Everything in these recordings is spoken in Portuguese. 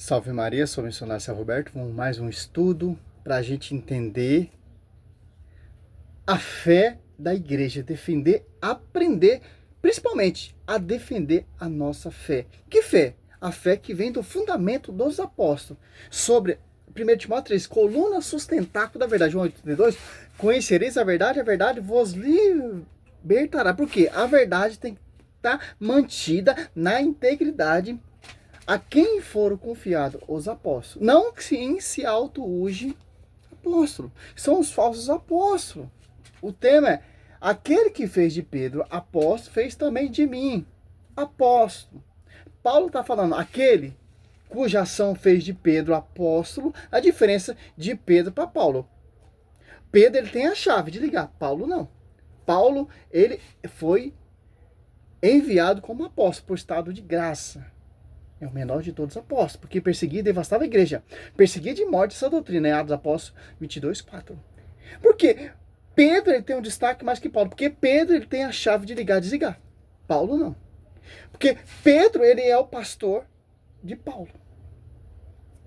Salve Maria, sou o missionário São Roberto. Vamos mais um estudo para a gente entender a fé da igreja, defender, aprender, principalmente a defender a nossa fé. Que fé? A fé que vem do fundamento dos apóstolos. Sobre 1 Timóteo 3, coluna sustentáculo da verdade. João 8:32, conhecereis a verdade vos libertará. Por quê? A verdade tem que estar mantida na integridade. A quem foram confiados os apóstolos? Não que se auto-uge apóstolo. São os falsos apóstolos. O tema é, aquele que fez de Pedro apóstolo, fez também de mim apóstolo. Paulo está falando, aquele cuja ação fez de Pedro apóstolo, a diferença de Pedro para Paulo. Pedro ele tem a chave de ligar, Paulo não. Paulo ele foi enviado como apóstolo por estado de graça. É o menor de todos os apóstolos, porque perseguia e devastava a igreja. Perseguia de morte essa doutrina, em Atos dos Apóstolos 22:4. Por quê? Pedro ele tem um destaque mais que Paulo, porque Pedro ele tem a chave de ligar e desligar. Paulo não. Porque Pedro ele é o pastor de Paulo.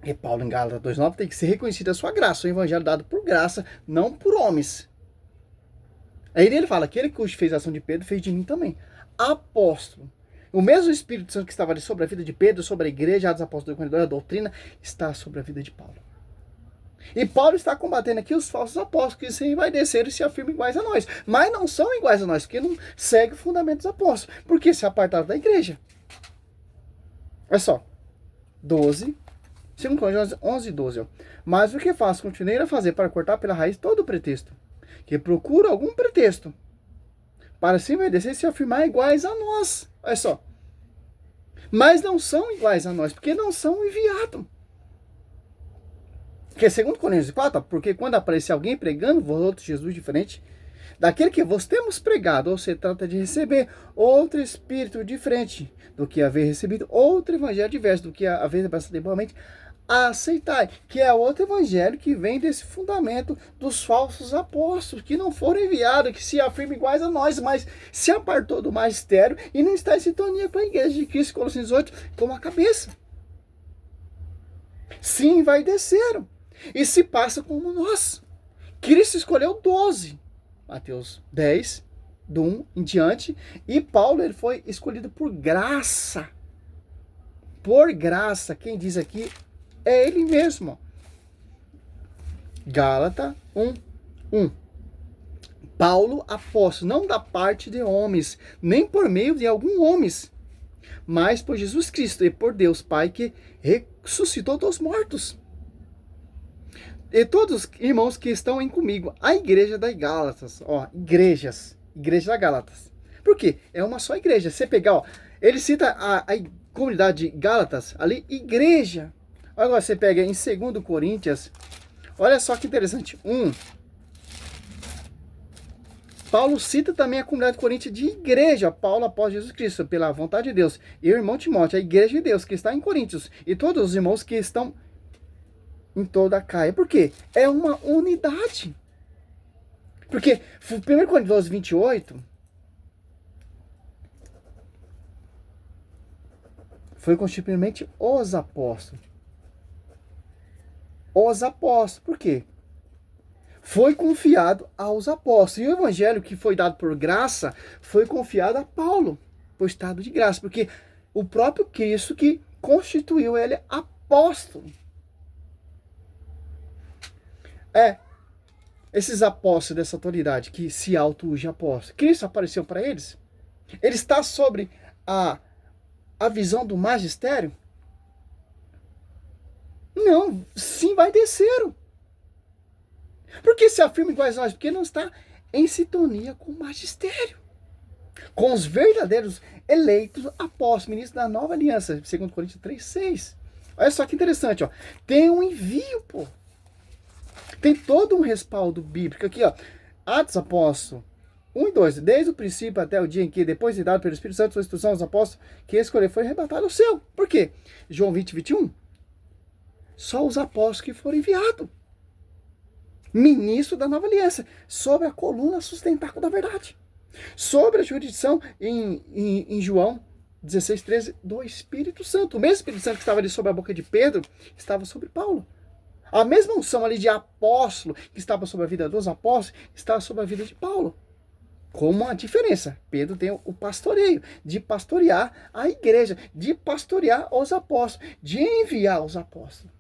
E Paulo em Gálatas 2:9 tem que ser reconhecido a sua graça, o evangelho dado por graça, não por homens. Aí ele fala, aquele que fez a ação de Pedro fez de mim também. Apóstolo. O mesmo Espírito Santo que estava ali sobre a vida de Pedro, sobre a igreja, Atos dos Apóstolos 2:42, a doutrina, está sobre a vida de Paulo. E Paulo está combatendo aqui os falsos apóstolos, que sim vai descer e se afirmam iguais a nós. Mas não são iguais a nós, porque não seguem o fundamento dos apóstolos. Porque se apartaram da igreja. Olha só. 12. 2 Coríntios 11:12. Ó. Mas o que faço? Continuei a fazer para cortar pela raiz todo o pretexto. Que procura algum pretexto. Para se enverdecer e se afirmar iguais a nós. Olha só. Mas não são iguais a nós, porque não são enviados. Que é 2 Coríntios 4, porque quando aparecer alguém pregando, vós outro Jesus diferente daquele que vos temos pregado, ou se trata de receber outro espírito diferente do que haver recebido, outro evangelho diverso do que haver bastante igualmente, aceitai, que é outro evangelho que vem desse fundamento dos falsos apóstolos, que não foram enviados, que se afirmam iguais a nós, mas se apartou do magistério e não está em sintonia com a igreja de Cristo, Colossenses 8, como a cabeça. Sim, vai descer. E se passa como nós. Cristo escolheu 12. Mateus 10, do 1 em diante. E Paulo ele foi escolhido por graça. Por graça. Quem diz aqui é ele mesmo. Gálatas 1:1. Paulo, apóstolo, não da parte de homens, nem por meio de algum homens, mas por Jesus Cristo e por Deus Pai que ressuscitou dos mortos. E todos os irmãos que estão em comigo, a igreja da Gálatas, ó, igreja da Gálatas. Por quê? É uma só igreja. Você pegar, ó, ele cita a comunidade de Gálatas, ali, igreja. Agora você pega em 2 Coríntios, olha só que interessante, Paulo cita também a comunidade de Coríntios de igreja, Paulo após Jesus Cristo, pela vontade de Deus, e o irmão Timóteo, a igreja de Deus que está em Coríntios, e todos os irmãos que estão em toda a Caia. Por quê? É uma unidade. Porque 1 Coríntios 12:28 foi constitucionalmente os apóstolos. Os apóstolos. Por quê? Foi confiado aos apóstolos. E o evangelho que foi dado por graça foi confiado a Paulo, por estado de graça. Porque o próprio Cristo que constituiu ele apóstolo. Esses apóstolos dessa autoridade que se auto-ugem apóstolo, Cristo apareceu para eles? Ele está sobre a visão do magistério? Não, sim vai descer. Por que se afirma iguais a nós? Porque não está em sintonia com o magistério. Com os verdadeiros eleitos apóstolos, ministros da nova aliança, 2 Coríntios 3:6. Olha só que interessante, ó. Tem um envio, pô. Tem todo um respaldo bíblico aqui, ó. Atos Apóstolos 1 e 2. Desde o princípio até o dia em que, depois de dado pelo Espírito Santo, sua instrução aos apóstolos, que escolher foi arrebatado ao céu. Por quê? João 20:21. Só os apóstolos que foram enviados. Ministro da nova aliança. Sobre a coluna sustentáculo da verdade. Sobre a jurisdição em João 16, 13, do Espírito Santo. O mesmo Espírito Santo que estava ali sobre a boca de Pedro, estava sobre Paulo. A mesma unção ali de apóstolo, que estava sobre a vida dos apóstolos, estava sobre a vida de Paulo. Com uma diferença. Pedro tem o pastoreio, de pastorear a igreja, de pastorear os apóstolos, de enviar os apóstolos.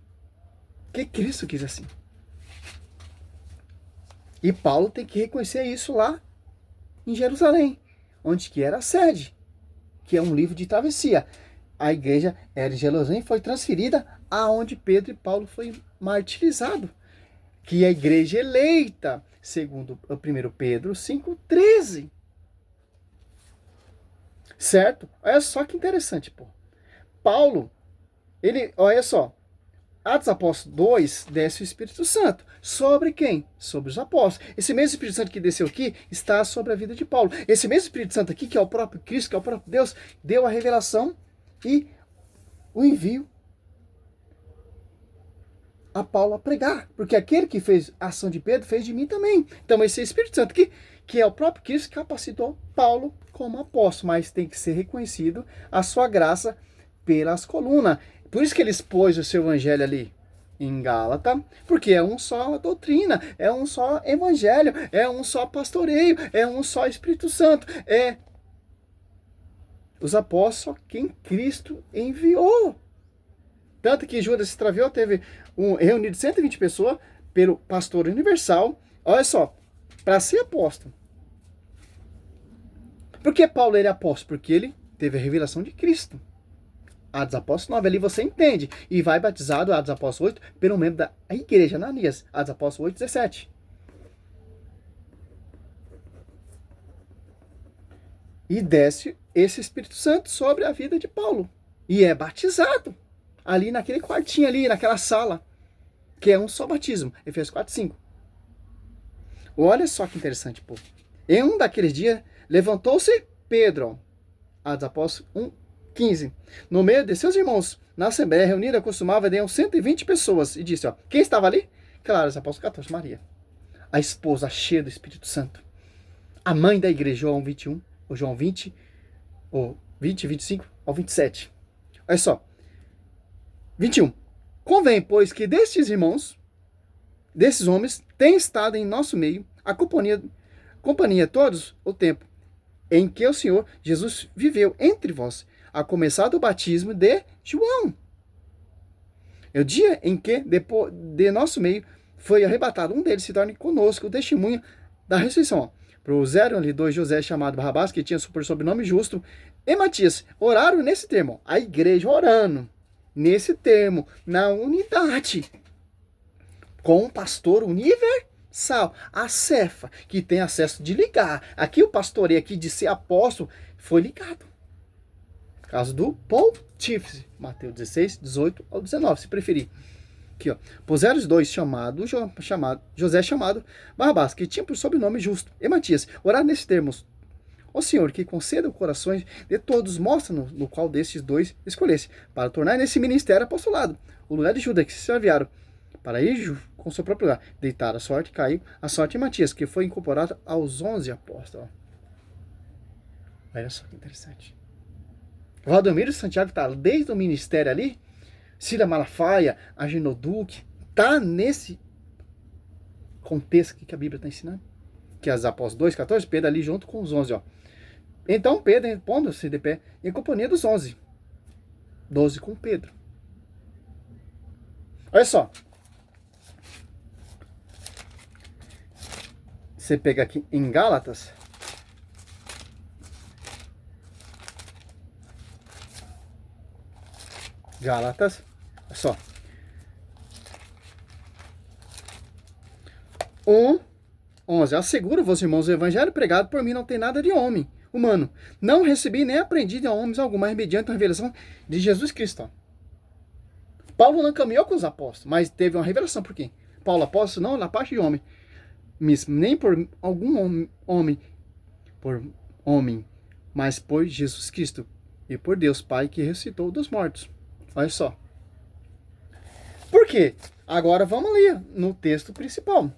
Que Cristo quis assim. E Paulo tem que reconhecer isso lá em Jerusalém, onde que era a sede, que é um livro de travessia. A igreja era em Jerusalém, foi transferida aonde Pedro e Paulo foi martirizado, que é a igreja eleita, segundo o 1 Pedro 5,13. Certo? Olha só que interessante, pô. Paulo, olha só, Atos Apóstolos 2, desce o Espírito Santo. Sobre quem? Sobre os apóstolos. Esse mesmo Espírito Santo que desceu aqui está sobre a vida de Paulo. Esse mesmo Espírito Santo aqui, que é o próprio Cristo, que é o próprio Deus, deu a revelação e o envio a Paulo a pregar. Porque aquele que fez a ação de Pedro, fez de mim também. Então esse Espírito Santo aqui, que é o próprio Cristo, capacitou Paulo como apóstolo. Mas tem que ser reconhecido a sua graça pelas colunas. Por isso que ele expôs o seu evangelho ali em Gálata, porque é um só doutrina, é um só evangelho, é um só pastoreio, é um só Espírito Santo, é os apóstolos quem Cristo enviou. Tanto que Judas se extraviou, teve reunido 120 pessoas pelo pastor universal, olha só, para ser apóstolo. Por que Paulo ele é apóstolo? Porque ele teve a revelação de Cristo. Atos Apóstolos 9, ali você entende. E vai batizado, Atos Apóstolos 8, pelo membro da igreja, Ananias. Atos Apóstolos 8, 17. E desce esse Espírito Santo sobre a vida de Paulo. E é batizado. Ali naquele quartinho ali, naquela sala. Que é um só batismo. Efésios 4, 5. Olha só que interessante, pô. Em um daqueles dias, levantou-se Pedro. Atos Apóstolos 1, 15. No meio de seus irmãos, na assembleia reunida, costumava ter 120 pessoas. E disse, ó, quem estava ali? Claro, os apóstolos 14, Maria. A esposa cheia do Espírito Santo. A mãe da igreja, João 21, ou João 20, ou 20, 25 ao 27. Olha só. 21. Convém, pois, que destes irmãos, desses homens, tem estado em nosso meio a companhia todos o tempo em que o Senhor Jesus viveu entre vós, a começar do batismo de João. É o dia em que, depois de nosso meio, foi arrebatado um deles, se torne conosco o testemunho da ressurreição. Propuseram-lhe 2 José chamado Barrabás, que tinha por sobrenome Justo, e Matias. Oraram nesse termo. A igreja orando nesse termo, na unidade, com um pastor universal, a Cefa, que tem acesso de ligar. Aqui o pastoreio aqui de ser apóstolo foi ligado. Caso do Pontífice, Mateus 16, 18 ao 19, se preferir. Aqui, ó. Puseram os 2 José chamado Barrabás, que tinha por sobrenome Justo, e Matias. Orar nesses termos. O Senhor, que conceda os corações de todos, mostra-nos no qual desses 2 escolhesse, para tornar nesse ministério apostolado o lugar de Judas, que se extraviaram, para ir com seu próprio lugar. Deitar a sorte, caiu a sorte em Matias, que foi incorporado aos 11 apóstolos. Olha só que interessante. Valdomiro Santiago está desde o ministério ali, Cida Malafaia, Agenor Duque, está nesse contexto que a Bíblia está ensinando. Que as apóstolos 2,14, Pedro ali junto com os 11, ó. Então Pedro, pondo-se de pé, em companhia dos 11. 12 com Pedro. Olha só. Você pega aqui em Gálatas. Gálatas, olha só. 11. Asseguro-vos, irmãos, o evangelho pregado por mim não tem nada de homem, humano. Não recebi nem aprendi de homens algum, mas mediante a revelação de Jesus Cristo. Paulo não caminhou com os apóstolos, mas teve uma revelação por quem? Paulo apóstolo não, na parte de homem. Nem por algum homem, mas por Jesus Cristo e por Deus Pai que ressuscitou dos mortos. Olha só. Por quê? Agora vamos ali no texto principal.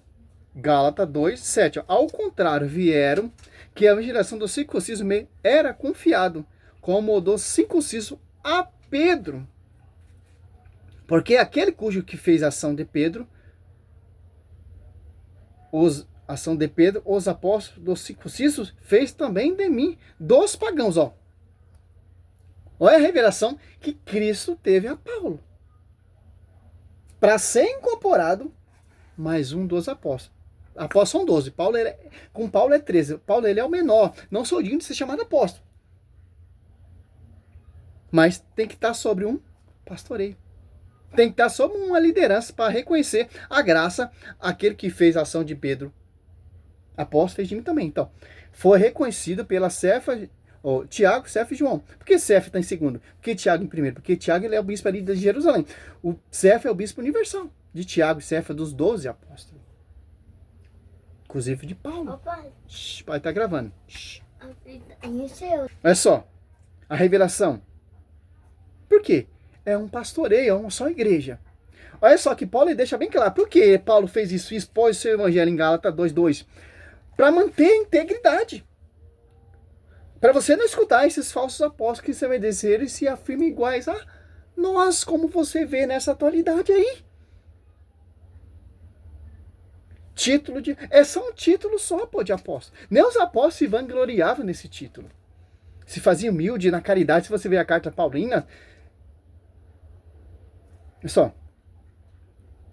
Gálatas 2, 7. Ao contrário, vieram que a geração do circuncismo era confiado como o do circunciso a Pedro. Porque aquele cujo que fez a ação de Pedro, os apóstolos dos circuncisos, fez também de mim, dos pagãos, ó. Olha a revelação que Cristo teve a Paulo. Para ser incorporado, mais um dos apóstolos. Apóstolos são 12. Com Paulo é 13. Paulo ele é o menor. Não sou digno de ser chamado apóstolo. Mas tem que estar sobre um pastoreio. Tem que estar sobre uma liderança para reconhecer a graça. Aquele que fez a ação de Pedro, apóstolo, fez de mim também. Então, foi reconhecido pela Cefa, Tiago, Cefa e João. Por que Cefa está em segundo? Por que Tiago em primeiro? Porque Tiago ele é o bispo ali de Jerusalém. O Cefa é o bispo universal. De Tiago e Cefa, dos 12 apóstolos. Inclusive de Paulo. Ô, pai. Shhh, pai tá gravando. Shhh. É Olha só. A revelação. Por quê? É um pastoreio, é uma só igreja. Olha só que Paulo deixa bem claro. Por que Paulo fez isso? Expôs seu evangelho em Gálatas 2:2. Para manter a integridade. Para você não escutar esses falsos apóstolos que você vai dizer e se afirmam iguais a nós, como você vê nessa atualidade aí. Título de... É só um título só, pô, de apóstolo. Nem os apóstolos se vangloriavam nesse título. Se faziam humilde na caridade. Se você vê a carta paulina... Olha só.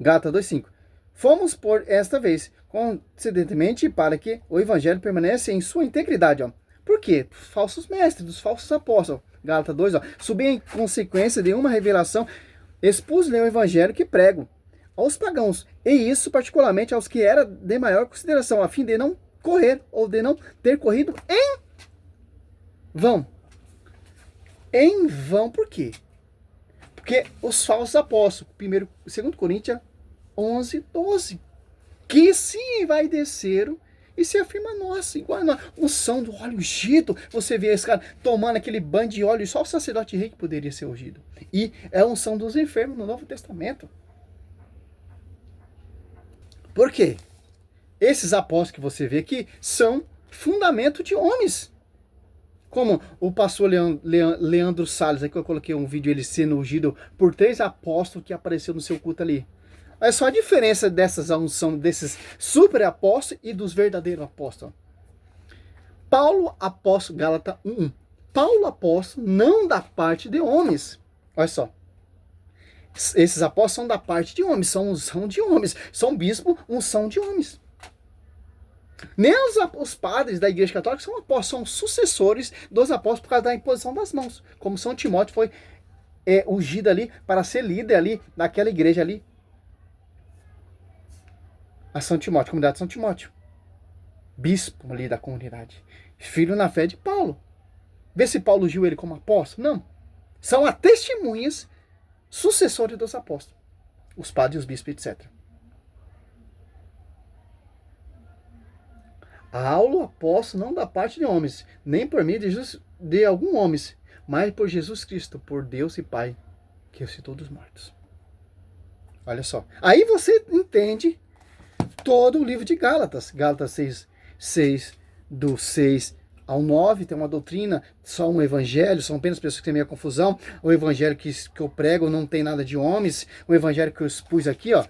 Gálatas 2:5. Fomos por esta vez, coincidentemente, para que o evangelho permanece em sua integridade, ó. Por quê? Falsos mestres, dos falsos apóstolos. Gálatas 2, ó. Subi em consequência de uma revelação, expus-lhe o evangelho que prego aos pagãos, e isso particularmente aos que era de maior consideração, a fim de não correr, ou de não ter corrido em vão. Em vão, por quê? Porque os falsos apóstolos, 2 Coríntios 11:12, que se envaideceram e se afirma, nossa, igual a unção do óleo ungido. Você vê esse cara tomando aquele banho de óleo, só o sacerdote rei que poderia ser ungido. E é a unção dos enfermos no Novo Testamento. Por quê? Esses apóstolos que você vê aqui são fundamento de homens. Como o pastor Leandro Salles, aí que eu coloquei um vídeo ele sendo ungido por 3 apóstolos que apareceu no seu culto ali. Olha só a diferença dessas unção, desses super apóstolos e dos verdadeiros apóstolos. Paulo apóstolo, Gálatas 1:1. Paulo apóstolo não da parte de homens. Olha só. Esses apóstolos são da parte de homens, são unção de homens. São bispo, unção de homens. Nem os padres da igreja católica são apóstolos, são sucessores dos apóstolos por causa da imposição das mãos. Como São Timóteo foi ungido ali para ser líder ali daquela igreja ali. A São Timóteo, comunidade de São Timóteo. Bispo ali da comunidade. Filho na fé de Paulo. Vê se Paulo ungiu ele como apóstolo? Não. São as testemunhas sucessores dos apóstolos. Os padres, os bispos, etc. Paulo, apóstolo, não da parte de homens, nem por mim de algum homem, mas por Jesus Cristo, por Deus e Pai, que ressuscitou dos mortos. Olha só. Aí você entende todo o livro de Gálatas. Gálatas 6, do 6 ao 9, tem uma doutrina, só um evangelho, são apenas pessoas que têm meio confusão. O evangelho que eu prego não tem nada de homens. O evangelho que eu expus aqui, ó,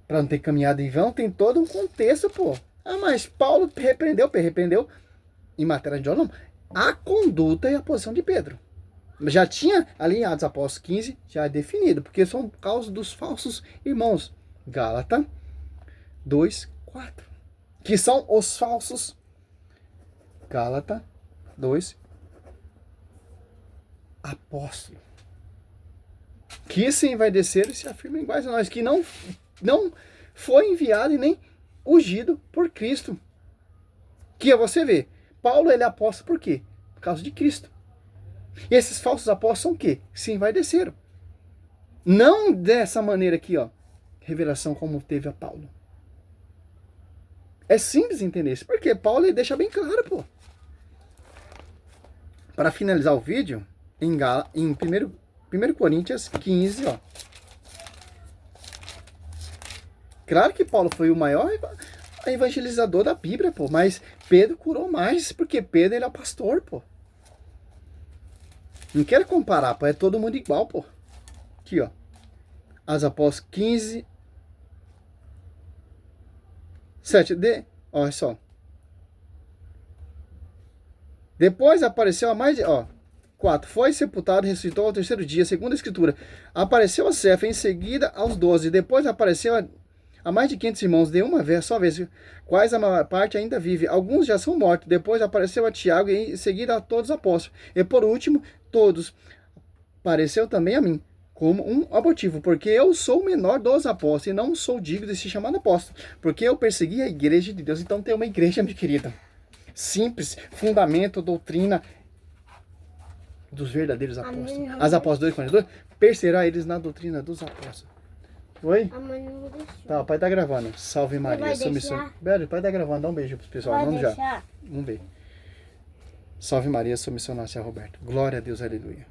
para não ter caminhado em vão, tem todo um contexto, pô. Ah, mas Paulo repreendeu em matéria de honra, a conduta e a posição de Pedro. Já tinha ali em Atos Apóstolos 15, já é definido, porque são por causa dos falsos irmãos. Gálatas 2:4, que são os falsos. Gálatas 2, apóstolo. Que se envaideceram e se afirmam iguais a nós, que não foi enviado e nem ungido por Cristo. Que você vê, Paulo ele é apóstolo por quê? Por causa de Cristo. E esses falsos apóstolos são o quê? Se envaideceram. Não dessa maneira aqui, ó. Revelação como teve a Paulo. É simples entender isso. Porque Paulo ele deixa bem claro, pô. Para finalizar o vídeo, em 1 Coríntios 15, ó. Claro que Paulo foi o maior evangelizador da Bíblia, pô. Mas Pedro curou mais, porque Pedro, ele é o pastor, pô. Não quero comparar, pô. É todo mundo igual, pô. Aqui, ó. Atos Apóstolos 15, 7. Olha só. Depois apareceu a mais de... 4. Foi sepultado e ressuscitou ao terceiro dia, segundo a Escritura. Apareceu a Cefa, em seguida aos 12. Depois apareceu a mais de 500 irmãos, de uma vez, só vez, quais a maior parte ainda vive. Alguns já são mortos. Depois apareceu a Tiago e em seguida a todos os apóstolos. E por último, todos. Apareceu também a mim, como um abortivo, porque eu sou o menor dos apóstolos e não sou digno de se chamar apóstolo, porque eu persegui a igreja de Deus. Então tem uma igreja, minha querida, simples, fundamento, doutrina dos verdadeiros apóstolos. As apóstolos 2:42, perseverar eles na doutrina dos apóstolos. Oi? A mãe não deixou. Tá, o pai tá gravando. Salve Maria, sou missão. Belo, o pai tá gravando, dá um beijo pro pessoal. Vamos já. Vamos ver. Salve Maria, sou missionário Roberto. Glória a Deus, aleluia.